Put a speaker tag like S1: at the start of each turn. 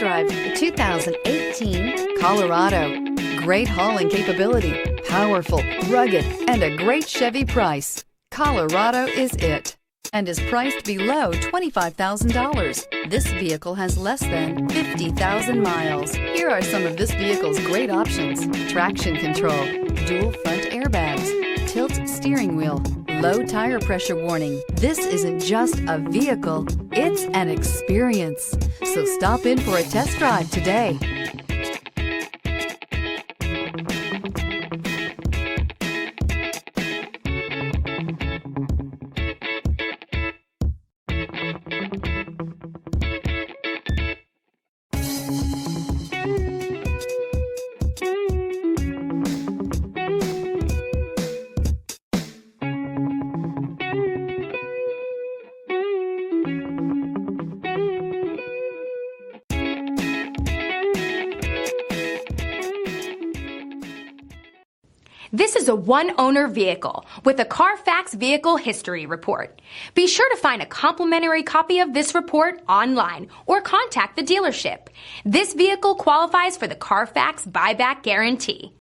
S1: drive the 2018 Colorado. Great hauling capability, powerful, rugged, and a great Chevy price. Colorado is it, and is priced below $25,000. This vehicle has less than 50,000 miles. Here are some of this vehicle's great options: traction control, dual front airbags, tilt steering wheel, low tire pressure warning. This isn't just a vehicle, it's an experience. So stop in for a test drive today.
S2: This is a one-owner vehicle with a Carfax Vehicle History Report. Be sure to find a complimentary copy of this report online or contact the dealership. This vehicle qualifies for the Carfax Buyback Guarantee.